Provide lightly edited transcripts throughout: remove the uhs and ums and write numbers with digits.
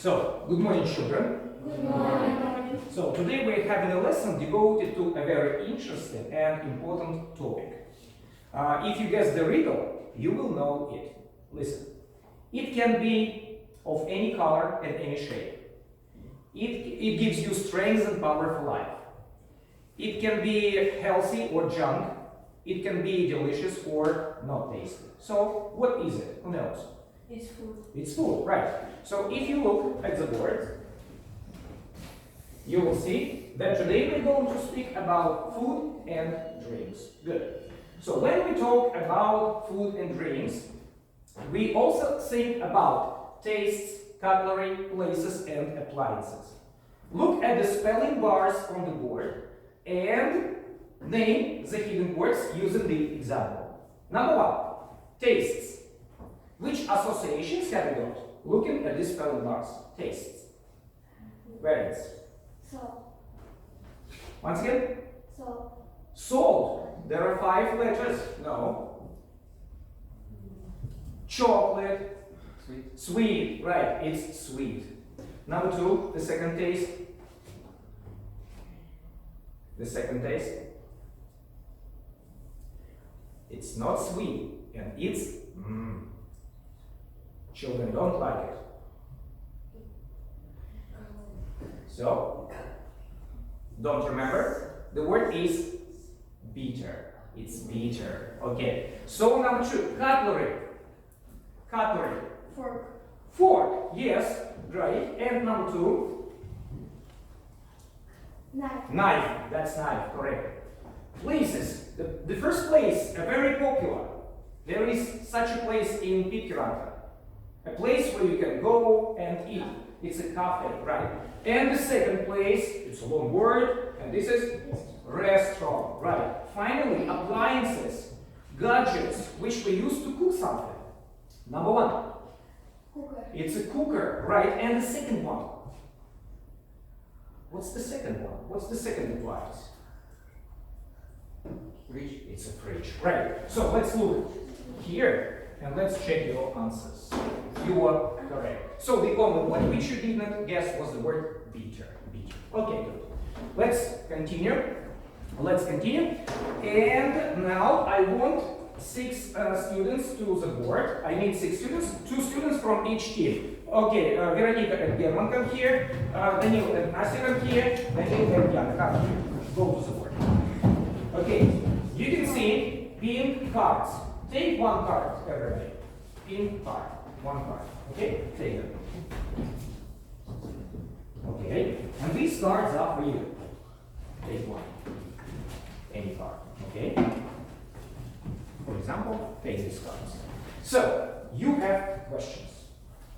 So, good morning, children. Good morning. So, today we're having a lesson devoted to a very interesting and important topic. If you guess the riddle, you will know it. Listen. It can be of any color and any shape. It gives you strength and power for life. It can be healthy or junk. It can be delicious or not tasty. So, what is it? Who knows? It's food. It's food, right. So if you look at the board, you will see that today we're going to speak about food and drinks. Good. So when we talk about food and drinks, we also think about tastes, cutlery, places, and appliances. Look at the spelling bars on the board and name the hidden words using the example. Number one, tastes. Which associations have you got? Looking at these spelling bars. Tastes. Where is? Salt. Once again? Salt. Salt. There are 5 letters. No. Chocolate. Sweet. Sweet. Right. It's sweet. Number 2, the second taste. The second taste. It's not sweet. And it's children don't like it. So, don't remember? The word is bitter. It's bitter. Okay. So number 2, cutlery. Cutlery. Fork. Fork. Yes. Right. And number 2, Knife. knife. That's knife. Correct. Places. The first place, very popular. There is such a place in Pittsburgh. A place where you can go and eat. It's a cafe, right? And the second place, it's a long word, and this is restaurant, right? Finally, appliances, gadgets, which we use to cook something. Number 1, Cooker. it's a cooker, right? And the second one, what's the second one? What's the second appliance? Fridge. It's a fridge, right? So let's look here. And let's check your answers. You are correct. So the only one which you did not guess was the word bitter. Bitter. Okay, good. Let's continue. Let's continue. And now I want 6 students to the board. I need 6 students. 2 students from each team. Okay, Veronica and German come here. Daniel and Nasir come here. Daniel and Jan come here. Go to the board. Okay, you can see pink cards. Take 1 card, everybody. Pink card. 1 card. Okay? Take it. Okay. And these cards are for you. Take 1. Any card. Okay? For example, take these cards. So, you have questions.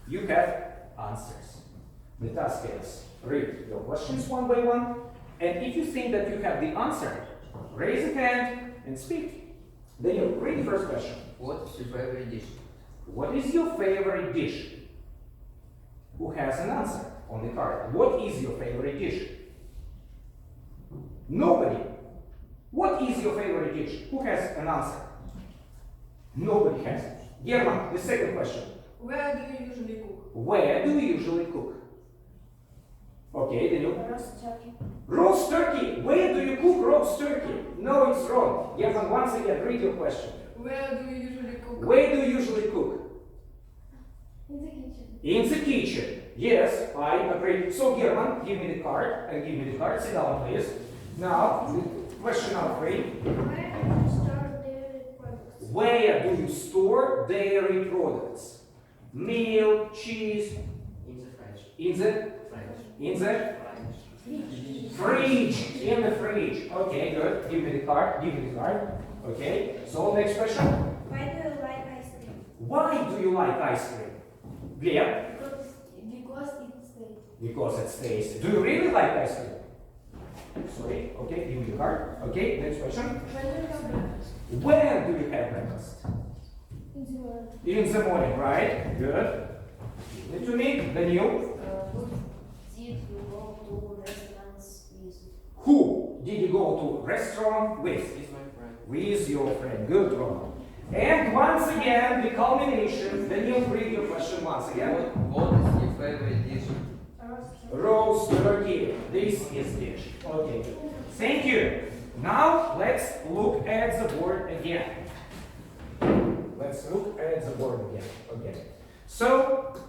You have answers. The task is read your questions one by one. And if you think that you have the answer, raise a hand and speak. Then you read the first question. What is your favorite dish? What is your favorite dish? Who has an answer on the card? What is your favorite dish? Nobody. What is your favorite dish? Who has an answer? Nobody has. German, the second question. Where do you usually cook? Where do you usually cook? Okay, then you. Roast turkey. Roast turkey. Where do you cook roast turkey? No, it's wrong. German, once again, read your question. Where do you usually cook? Where do you usually cook? In the kitchen. In the kitchen. Yes, I agree. So, German, give me the card and give me the card. Sit down, please. Now, question number 3. Where do you store dairy products? Where do you store dairy products? Milk, cheese, In the fridge. in the fridge. In the fridge. Okay, good. Give me the card. Give me the card. Okay. So, next question. Why do you like ice cream? Why do you like ice cream? Gleb? Because it's tasty. Because it's tasty. Do you really like ice cream? Sorry. Okay, give me the card. Okay, next question. When do you have breakfast? When do you have breakfast? In the morning. In the morning, right? Good. Give it to me. Daniel. Did you go to restaurants with? Who did you go to restaurant with? Is my friend. With your friend. Good, Roman. And once again, the culmination. Daniel, read your question once again. What is your favorite dish? Roast turkey. This is dish. Okay. Thank you. Now let's look at the board again. Let's look at the board again. Okay. So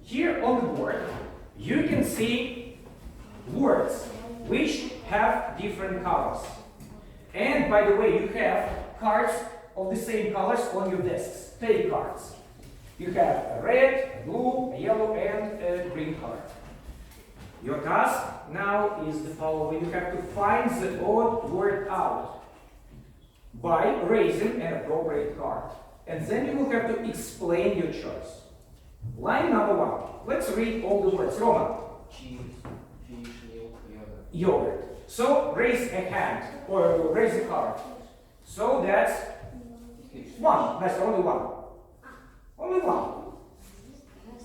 here on the board you can see words which have different colors. And by the way, you have cards of the same colors on your desks. Take cards. You have a red, a blue, a yellow, and a green card. Your task now is the following. You have to find the odd word out by raising an appropriate card. And then you will have to explain your choice. Line number 1. Let's read all the words. Roman. Cheese, fish, milk, yogurt. Yogurt. So raise a hand or raise a card. So that's Fish. 1. That's only 1. Only 1.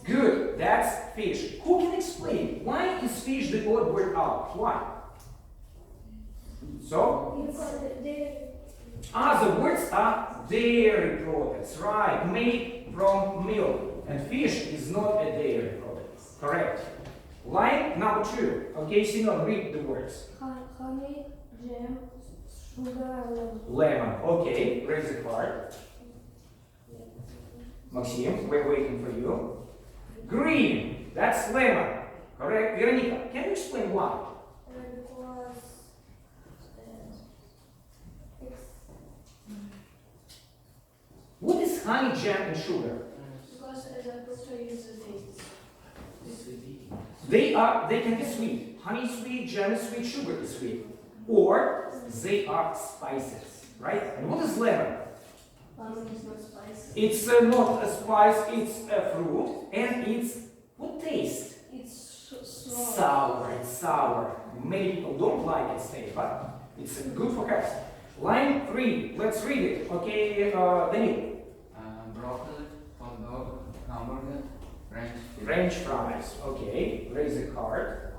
Good. That's fish. Who can explain why is fish the odd word out? Why? So the words are dairy products, right? Made from milk. And fish is not a dairy product. Correct. Line number 2. Okay, Simeon, read the words. Honey, jam, sugar, lemon. Lemon. Okay, raise the card. Maxim, we're waiting for you. Green. That's lemon. Correct. Veronica, can you explain why? Because What is honey, jam, and sugar? because the doctor uses it. They can be sweet. Honey is sweet, jam is sweet, sugar is sweet. Or they are spices, right? And what is lemon? Lemon is not spicy. It's not a spice, it's a fruit, and it's what taste? It's Sour. It's sour. Many people don't like its taste, but it's good for health. Line 3. Let's read it. Okay, Daniel. Broccoli, hot dog, hamburger, French fries. Okay, raise a card.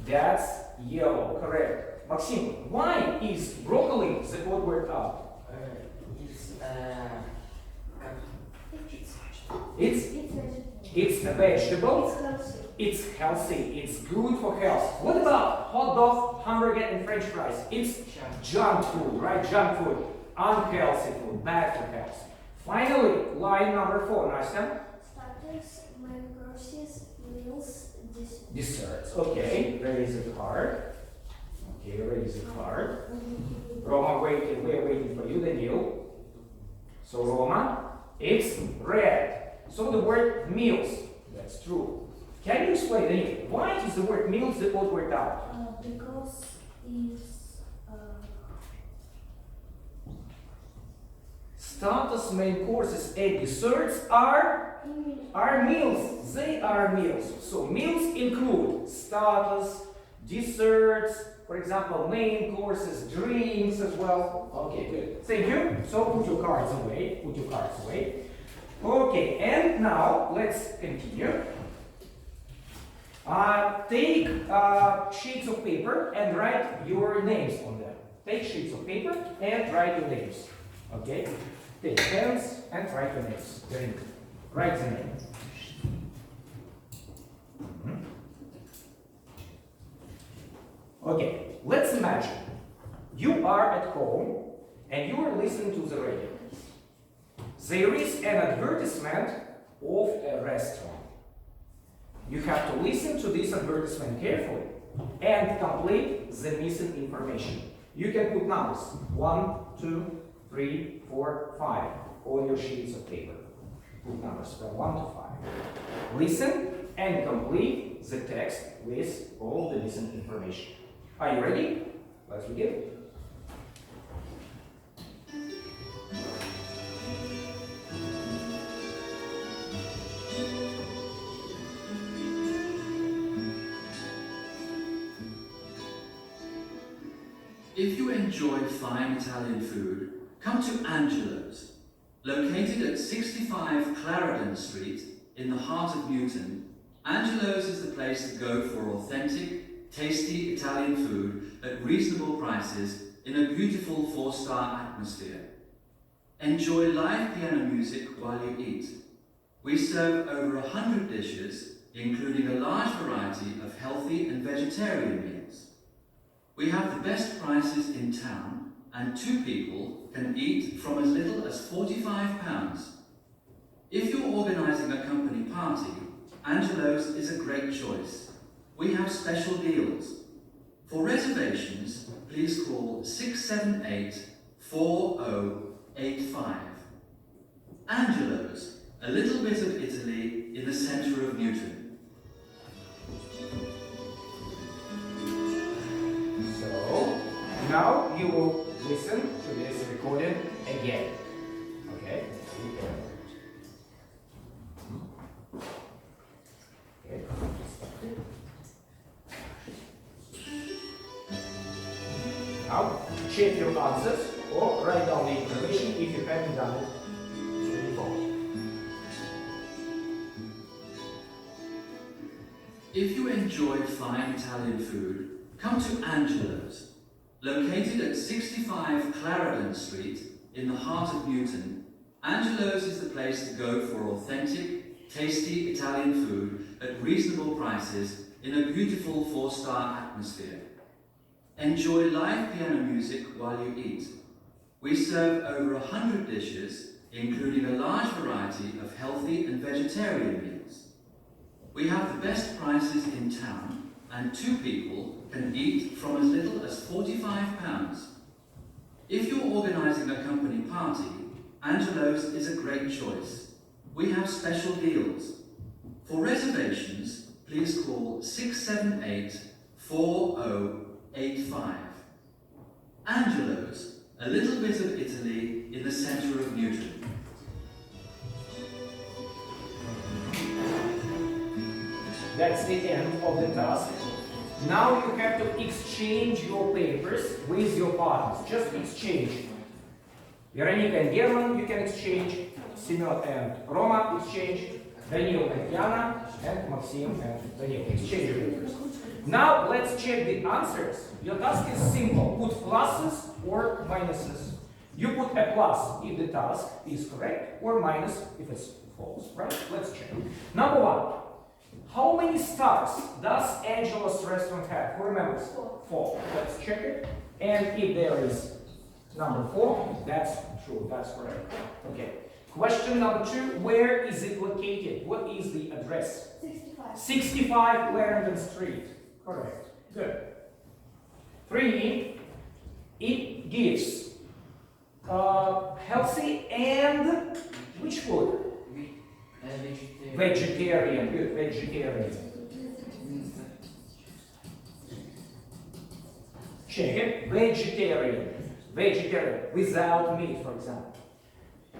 That's yellow. Correct. Maxim, why is broccoli the odd word out? It's It's a vegetable. It's healthy. It's healthy. It's good for health. What about hot dog, hamburger, and French fries? It's junk food, right? Junk food. Unhealthy food. Bad for health. Finally, line number 4. Nastya. Starters, main courses, meals, Desserts. Okay, raise a card. Okay, raise a card. Roma, we're waiting for you, Daniel. So Roma, it's red. So the word meals, that's true. Can you explain, Daniel, why is the word meals the odd word out? Because it's Starters, main courses, and desserts are meals. They are meals. So meals include starters, desserts, for example, main courses, drinks as well. Okay, good. Thank you. So put your cards away. Put your cards away. Okay, and now let's continue. Take sheets of paper and write your names on them. Take sheets of paper and write your names. Okay? Take pens and write your names. Very good. Write the name. Okay, let's imagine you are at home and you are listening to the radio. There is an advertisement of a restaurant. You have to listen to this advertisement carefully and complete the missing information. You can put numbers 1, 2, 3, 4, 5 on your sheets of paper. Put numbers from 1 to 5. Listen and complete the text with all the missing information. Are you ready? Let's begin. If you enjoy fine Italian food, come to Angelo's. Located at 65 Clarendon Street, in the heart of Newton, Angelo's is the place to go for authentic, tasty Italian food at reasonable prices in a beautiful 4-star atmosphere. Enjoy live piano music while you eat. We serve over 100 dishes, including a large variety of healthy and vegetarian meals. We have the best prices in town, and 2 people can eat from as little as £45. If you're organising a company party, Angelo's is a great choice. We have special deals. For reservations, please call 678 4085. Angelo's, a little bit of Italy in the centre of Newton. So, now you will listen to this recording again. Okay? Okay. Now, check your answers or write down the information if you haven't done it before. If you enjoy fine Italian food, come to Angelo's. Located at 65 Clarendon Street in the heart of Newton, Angelo's is the place to go for authentic, tasty Italian food at reasonable prices in a beautiful 4-star atmosphere. Enjoy live piano music while you eat. We serve over 100 dishes, including a large variety of healthy and vegetarian meals. We have the best prices in town, and 2 people can eat from as little as £45. If you're organising a company party, Angelo's is a great choice. We have special deals. For reservations, please call 678 4085. Angelo's, a little bit of Italy in the centre of Newton. That's the end of the task. Now you have to exchange your papers with your partners. Just exchange. Veronica and German, you can exchange. Semyon and Roma, exchange. Daniel and Yana, and Maxim and Daniel, exchange your papers. Now let's check the answers. Your task is simple. Put pluses or minuses. You put a plus if the task is correct, or minus if it's false, right? Let's check. Number 1. How many stars does Angelo's restaurant have? Who remembers? 4. Let's check it. And if there is number 4, that's true, that's correct. Okay. Question number 2, where is it located? What is the address? 65. 65 Clarendon Street. Correct. Good. 3, it gives healthy and which food? Vegetarian. Good, vegetarian. Check it. Vegetarian. Vegetarian. Without meat, for example.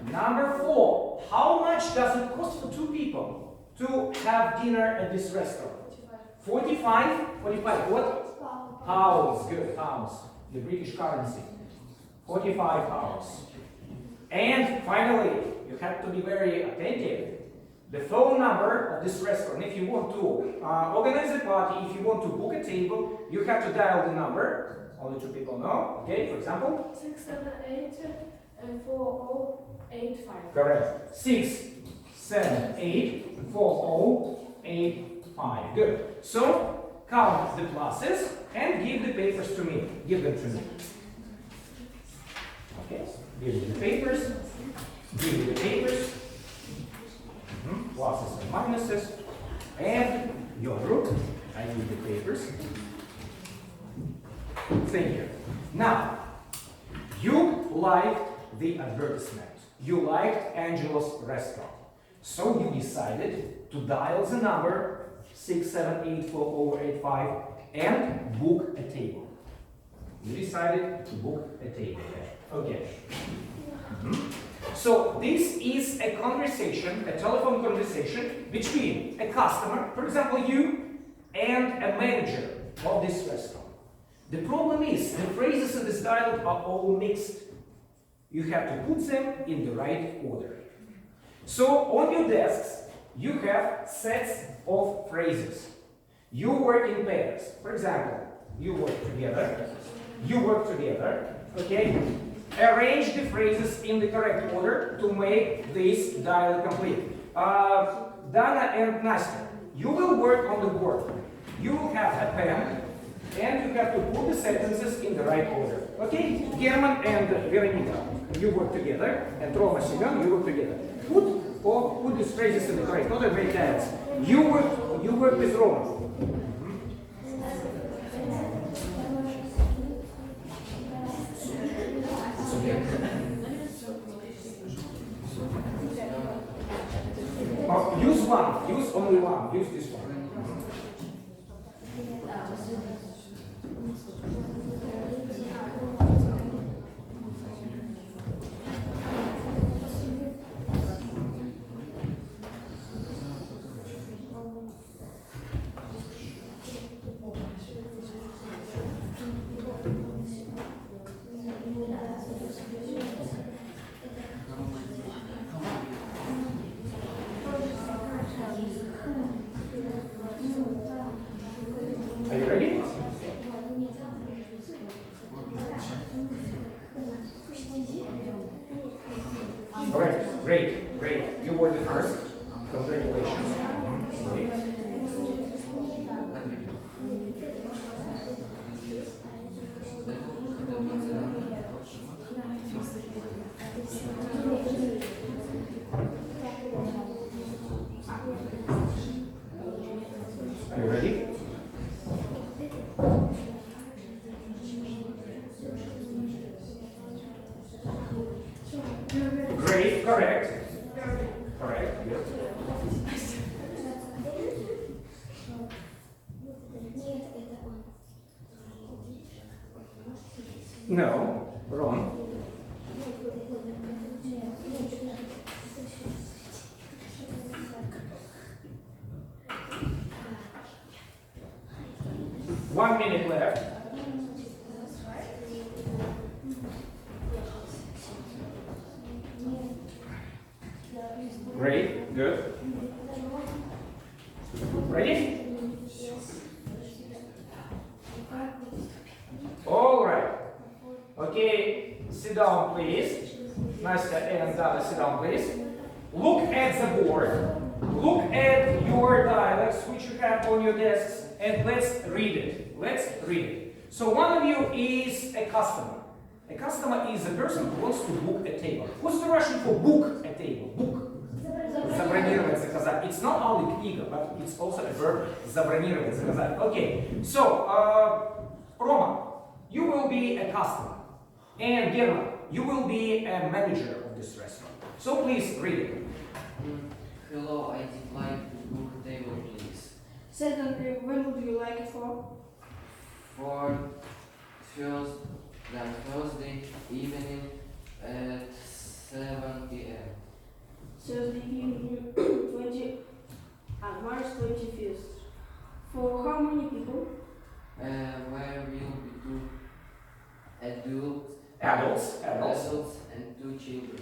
Number 4. How much does it cost for 2 people to have dinner at this restaurant? 45? 45. What? Pounds. Good, pounds. The British currency. 45 pounds. And finally, you have to be very attentive. The phone number of this restaurant, if you want to organize a party, if you want to book a table, you have to dial the number. Only 2 people know. Okay, for example? 678 4085. Correct. 678 4085. Good. So, count the pluses and give the papers to me. Give them to me. Okay. Give me the papers. Give me the papers. Pluses and minuses. And your group. I need the papers. Thank you. Now, you liked the advertisement. You liked Angelo's restaurant. So you decided to dial the number 6784085 and book a table. You decided to book a table. Okay. So this is a conversation, a telephone conversation between a customer, for example you, and a manager of this restaurant. The problem is the phrases in this dialogue are all mixed. You have to put them in the right order. So on your desks, you have sets of phrases. You work in pairs. For example, you work together. You work together. Okay? Arrange the phrases in the correct order to make this dialogue complete. Dana and Nastya, You will work on the board. You will have a pen, and you have to put the sentences in the right order. Okay? German and Veronica, you work together, and Roma, Simeon, you work together. Put these phrases in the correct order, make that. You work with Roma. Use one, use only one, use this one. Are you ready? Alright, great. You were the first. Congratulations. Great. Are you ready? Great, correct. Correct, yes. No, wrong. One minute left. Great, good. Ready? All right. Okay, sit down, please. Nastya and Dada, sit down, please. Look at the board. Look at your dialects, which you have on your desks, and let's read it. Let's read it. So one of you is a customer. A customer is a person who wants to book a table. What's the Russian for book a table? Book. Забронировать, заказать. It's not only книга, but it's also a verb. Забронировать, заказать. Okay. So, Roma, you will be a customer. And German, you will be a manager of this restaurant. So please read it. Hello, I'd like to book a table, please. Secondly, when would you like it for? For Thursday evening at 7 p.m. Thursday evening, March 25th. For how many people? Where will be two Adults. adults and 2 children.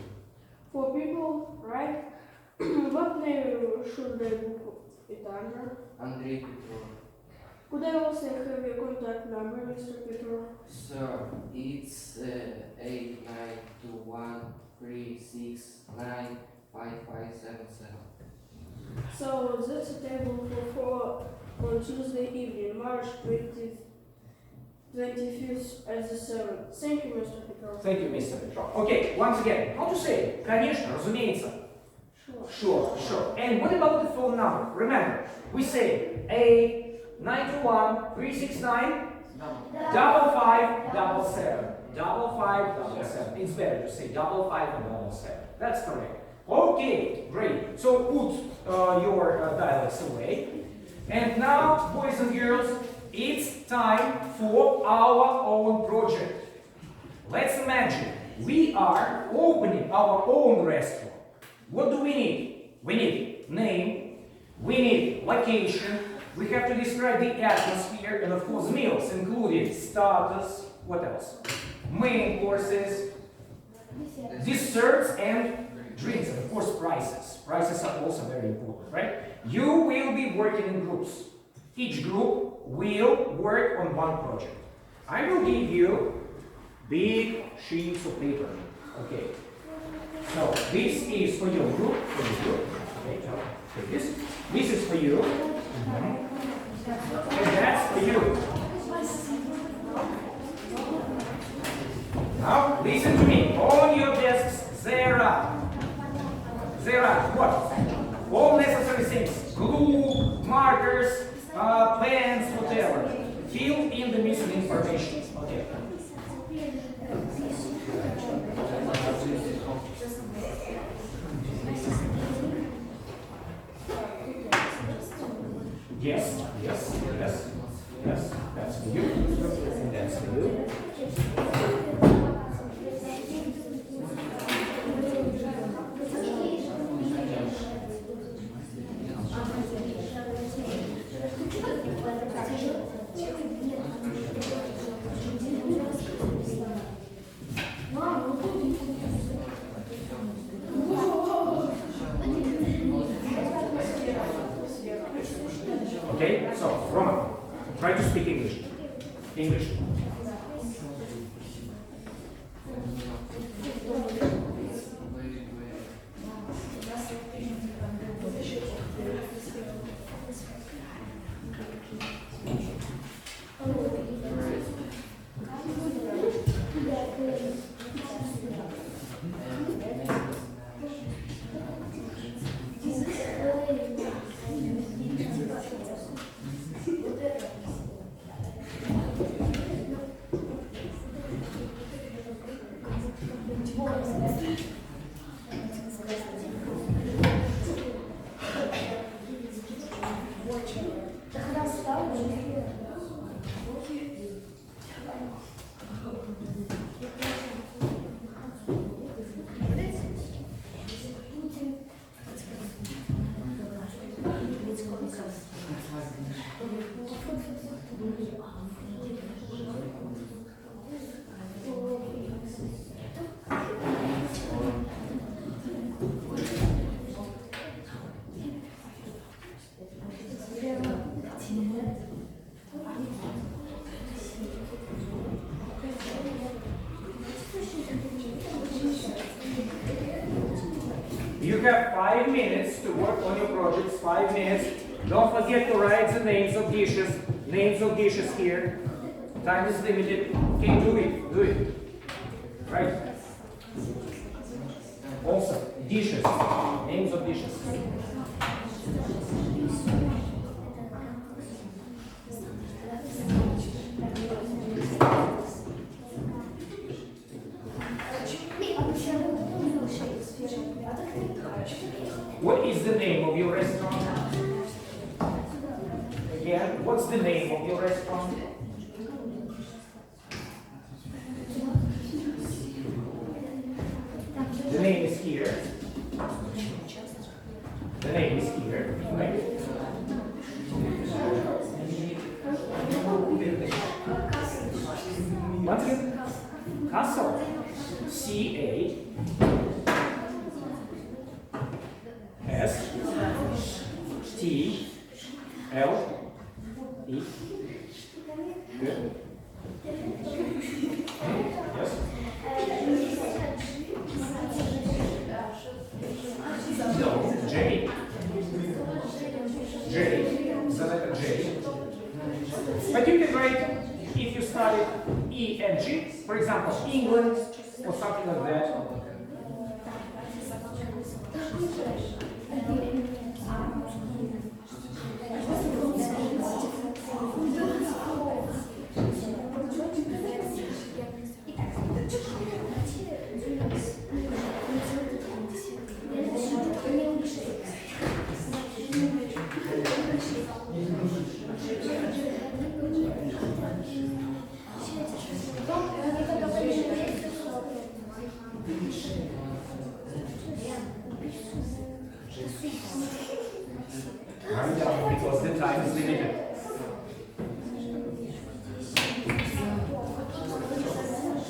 For people, right? What name should they book it under? Andrei Petrov. Could I also have your contact number, Mr. Petrov? Sir, it's 892136955577. So that's a table for 4 on Tuesday evening, March 25th at the 7th. Thank you, Mr. Petrov. Thank you, Mr. Petrov. Okay, once again, how to say? Конечно, разумеется. Sure. And what about the phone number? Remember, we say 921-369-5577. 5577. It's better to say 5577. That's correct. Okay, great. So put your dialects away. And now, boys and girls, it's time for our own project. Let's imagine we are opening our own restaurant. What do we need? We need name, we need location, we have to describe the atmosphere, and of course meals, including starters, what else? Main courses, desserts and drinks, and of course prices. Prices are also very important, right? You will be working in groups. Each group will work on one project. I will give you big sheets of paper. Okay. So this is for your group. Okay, take this. This is for you. And that's for you. Now, listen to me. On your desks, there are what? All necessary things. Glue, markers, pens, whatever. Fill in the missing information. Okay. Yes. That's for you. And that's for you. Okay, so Roman, try to speak English. English. You have 5 minutes to work on your projects, 5 minutes. Don't forget to write the names of dishes here. Time is limited. Okay, do it. Right. Also, dishes, names of dishes. What is the name of your restaurant? Again, what's the name of your restaurant? The name is here. The name is here, right? Once again, Castle. C-A-S-T-L-E. Good. Yes. No, J. The letter J. But you can write, if you study E and G, for example, England or something like that. Hurry down because the time is limited.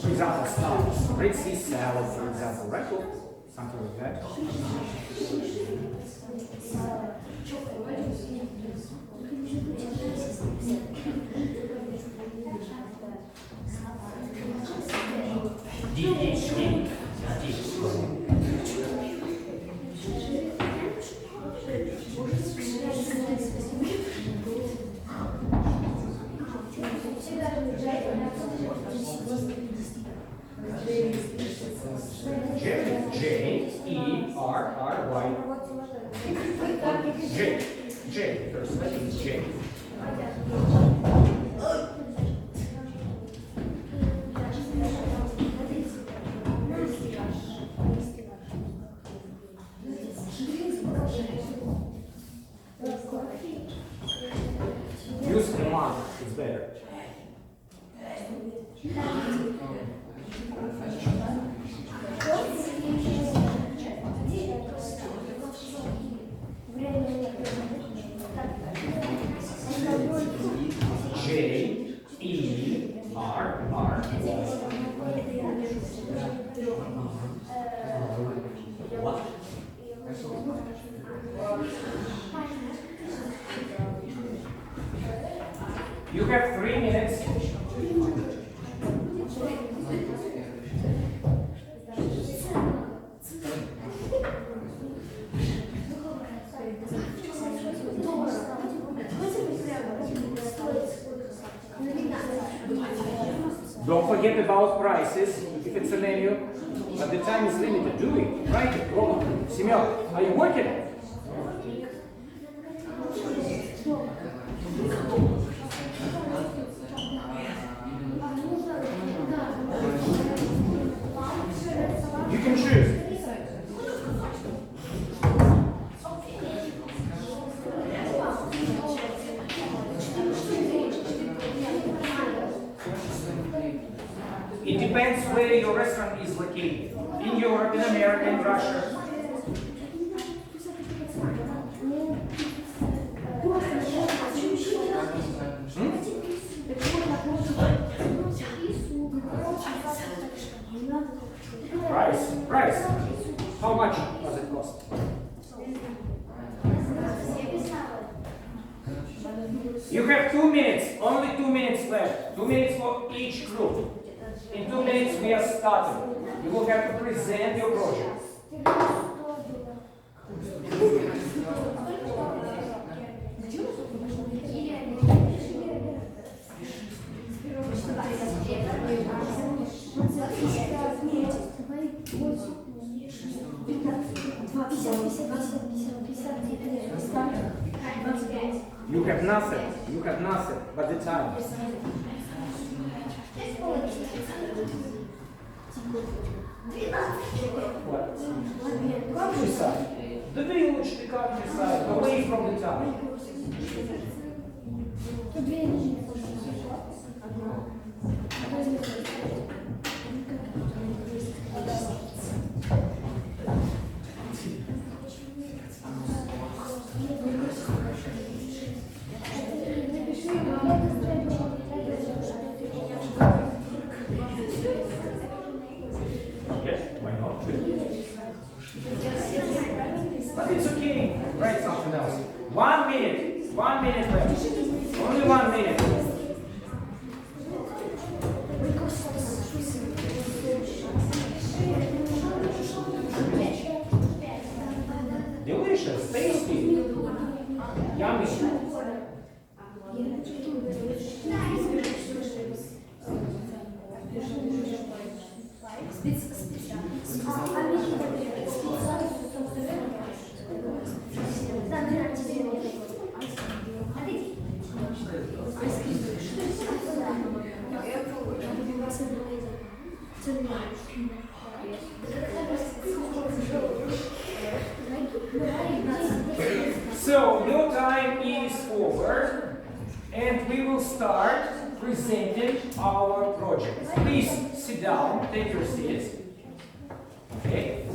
For example, salads. Red sea salad, for example, right? Something like that. R, Y. J. J. First letter is J. Use command, it's better. J, E, R, R. You have 3 minutes. Don't forget about prices. If it's a menu, but the time is limited. Do it. Write it. Go. Semyon, are you working? You can choose. It depends where your restaurant is located. In Europe, in America, in Russia. Price. How much does it cost? You have 2 minutes. Only 2 minutes left. 2 minutes for each group. In 2 minutes we are starting. You will have to present your project. You have nothing but the time. What? Countryside. The village, the countryside, away from the town. Yes, why not? But it's okay. Write something else. 1 minute. 1 minute left. Only 1 minute. Delicious, tasty, yummy. So your time is over, and we will start presenting our project. Please sit down, take your seats. Okay.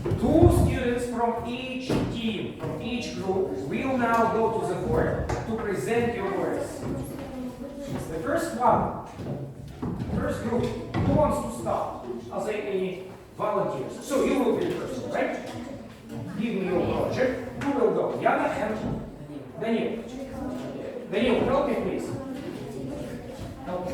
2 students from each team, from each group, will now go to the board to present your works. The first one, first group, who wants to start? Are there any volunteers? So you will be the first one, right? Give me your project. Who will go? Yana and Daniel. Daniel, help me please. Help me.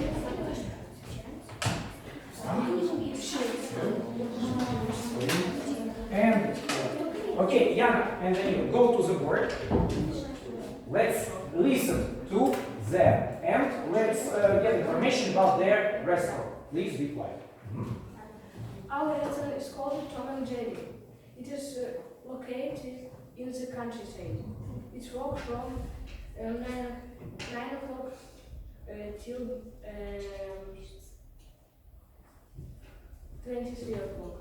And, okay, Yana and Daniel, go to the board. Let's listen to them and let's get information about their restaurant. Please be quiet. Our restaurant is called Tom and Jerry. It is located in the countryside. It works from 9 o'clock till 23 o'clock.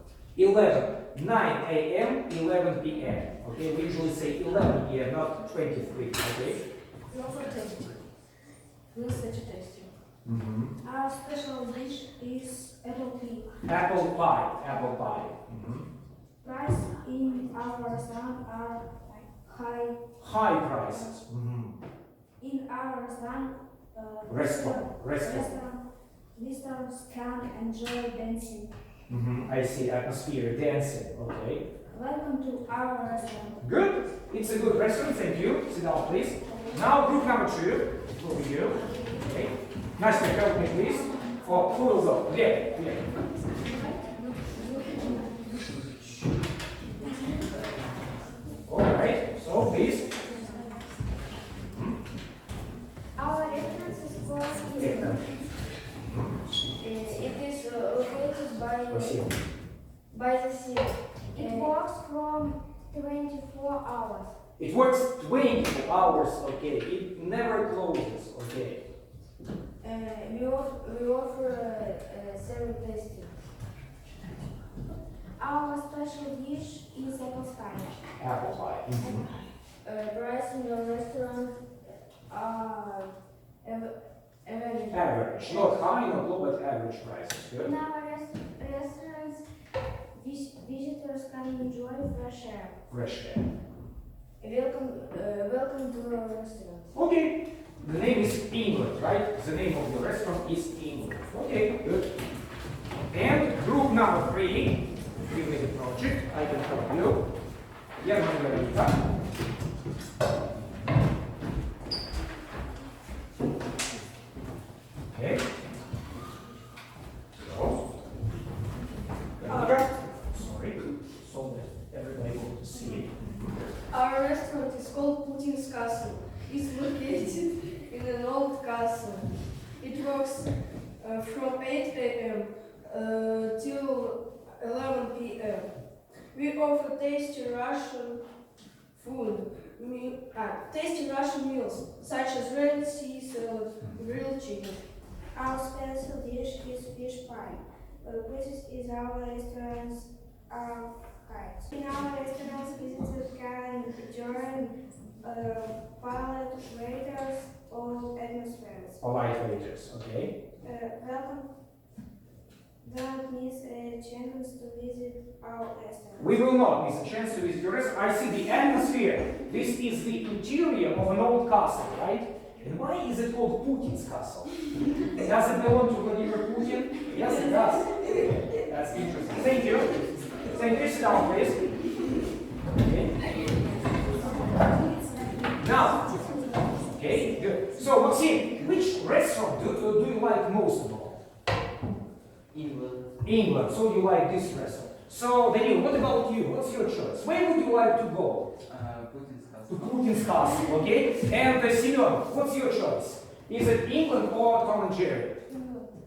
9 a.m., 11 p.m. Okay, we usually say 11 p.m., not 23. Okay. Not for tasting. Not such a tasting. Our special dish is apple pie. Apple pie. Apple pie. Price in our restaurant are high. High prices. In our restaurant, Restaurant. visitors can enjoy dancing. I see atmosphere, dancing. Okay. Welcome to our restaurant. Good. It's a good restaurant. Thank you. Sit down, please. Now, group number 2. Over you. Okay. Настя, help me, please. Oh, who will go? Lев. All right. So, please. Our restaurant is called Urok. It is located Спасибо. by the sea. It works from 24 hours. It works 24 hours. Okay. It never closes. Okay. We offer several tasting. Our special dish is apple pie. Apple pie. Price in the restaurant are average. Average. Not high, not low, but average prices. In Good. our restaurants, visitors can enjoy fresh air. Fresh air. Welcome to our restaurant. Okay. The name is England, right? The name of the restaurant is England. Okay, good. And group number 3. Give me the project. I can help you. Margarita. Okay. So. Sorry. So that everybody will see it. Our restaurant is called Putin's Castle. It's located in an old castle. It works from 8 a.m. Till 11 p.m. We offer tasty Russian food, tasty Russian meals such as red sea salad, grilled chicken. Our special dish is fish pie. This is our restaurant's kites. In our restaurants, visitors can join polite waiters or atmospheres. Polite waiters, okay? Welcome. Don't miss a chance to visit our restaurant. We will not miss a chance to visit your restaurant. I see the atmosphere. This is the interior of an old castle, right? And why is it called Putin's castle? Does it belong to Vladimir Putin? Yes, it does. Okay, that's interesting. Thank you. Thank you. Sit down, please. Okay. Now, okay, good. So, Maxim, which restaurant do you like most of all? England. England. So you like this restaurant. So, Daniel, what about you? What's your choice? Where would you like to go? Putin's To castle. Putin's castle, okay? And Simeon, what's your choice? Is it England or Tom and Jerry?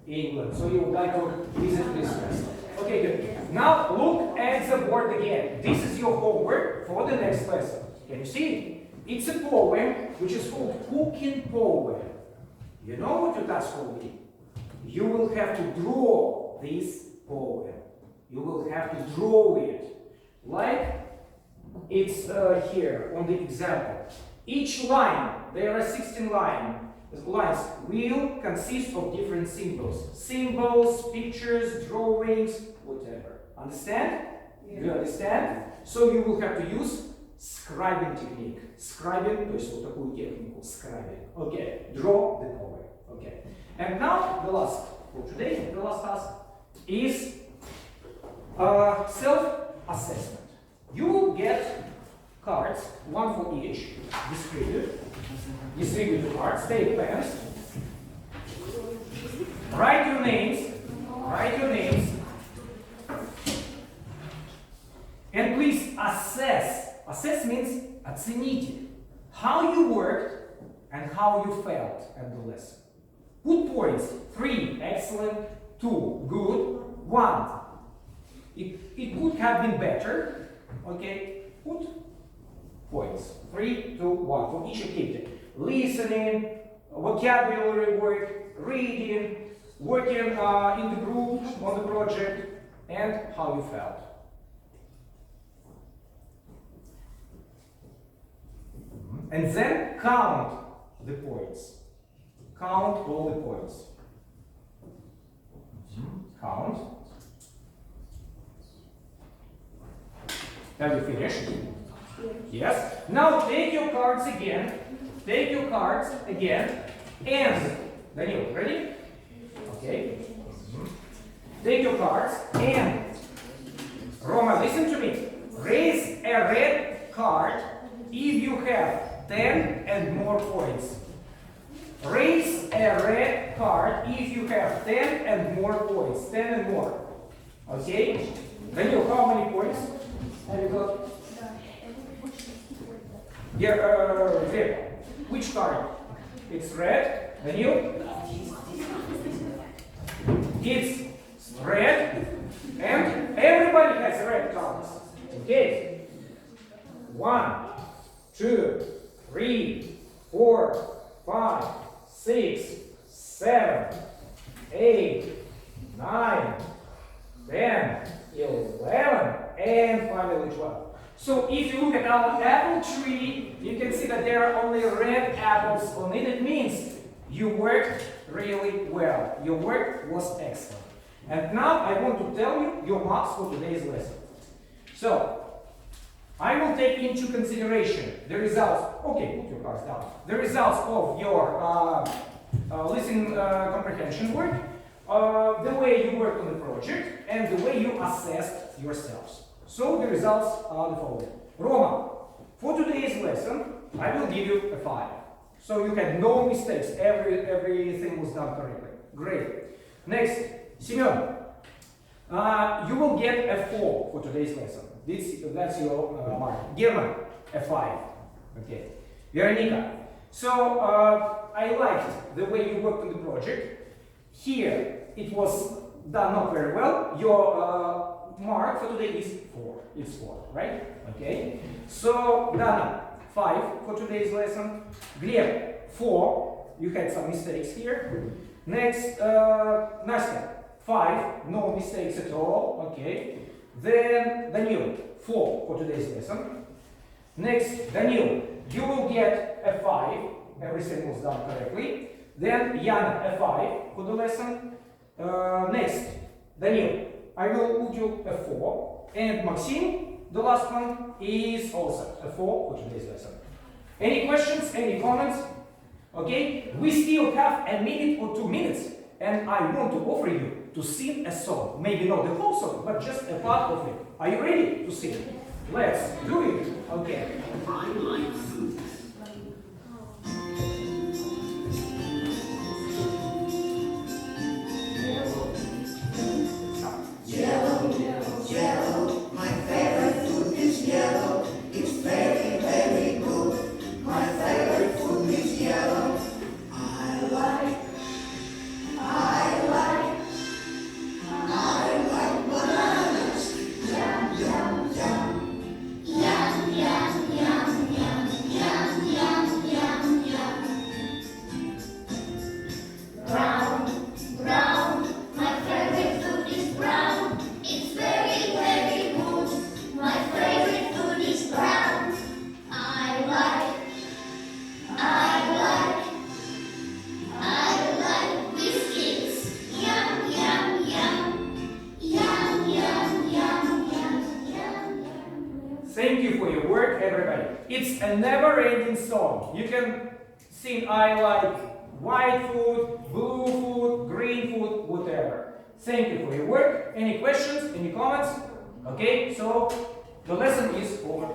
England. So you would like to visit this restaurant. Okay, good. Now look at the board again. This is your homework for the next lesson. Can you see it? It's a poem which is called Cooking Poem. You know what your task will be? You will have to draw this poem. You will have to draw it. Like it's here on the example. Each line, there are 16 lines, will consist of different symbols. Symbols, pictures, drawings, whatever. Understand? Yeah. You understand? So you will have to use scribing technique. Scribing, то есть вот такую технику, scribing. Okay, draw the poem. Okay. And now the last for today, the last task is self-assessment. You will get cards, one for each, distribute cards, take pens, write your names, and please assess. Assess means оцените how you worked and how you felt at the lesson. Put points: 3, excellent; 2, good; 1, it could have been better; Okay, put points. 3, 2, 1 for each activity. Listening, vocabulary work, reading, working in the group on the project, and how you felt. And then count the points. Count all the points. Count. Have you finished? Yes. Now take your cards again. Take your cards again. And Daniel, ready? Okay. Take your cards and Roma, listen to me. Raise a red card if you have 10 and more points. Raise a red card if you have 10 and more points. 10 and more. Okay? Daniel, how many points have you got? Yeah, there. Which card? It's red. Daniel? It's red. And everybody has red cards. Okay? 1, 2, 3, 4, 5, 6, 7, 8, 9, 10, 11, and finally 12. So if you look at our apple tree, you can see that there are only red apples on it. It means you worked really well. Your work was excellent. And now I want to tell you your marks for today's lesson. So, I will take into consideration the results. Okay, put your cards down. The results of your listening comprehension work, the way you worked on the project, and the way you assessed yourselves. So the results are the following. Roma, for today's lesson, I will give you a 5. So you had no mistakes. Everything was done correctly. Great. Next, Simeon, you will get a 4 for today's lesson. That's your mark. German, a 5. Okay. Veronica, so I liked the way you worked on the project. Here, it was done not very well. Your mark for today is 4. It's 4, right? Okay. So, Dana, 5 for today's lesson. Gleb, 4. You had some mistakes here. Next, Nastya, 5. No mistakes at all. Okay. Then, Daniel, 4 for today's lesson. Next, Daniel, you will get a 5. Everything was done correctly. Then, Yana, a 5 for the lesson. Next, Daniel, I will put you a 4. And Maxim, the last one, is also a 4 for today's lesson. Any questions? Any comments? Okay, we still have a minute or 2 minutes, and I want to offer you to sing a song. Maybe not the whole song, but just a part of it. Are you ready to sing? Let's do it. Okay. I like food. Yellow, yellow, my favorite food is yellow. It's very, very good. My favorite food is yellow. I like bananas. Yum, yum, yum. Yum, yum, yum, yum. Yum, yum, yum, yum. Brown, brown, my favorite food is brown. It's very, very good. My favorite food is brown. I like biscuits. Yum, yum, yum. Yum, yum, yum, yum, yum. Thank you for your work, everybody. It's a never-ending song. You can sing I like white food, blue food, green food, whatever. Thank you for your work. Any questions? Any comments? Okay, so the lesson is over.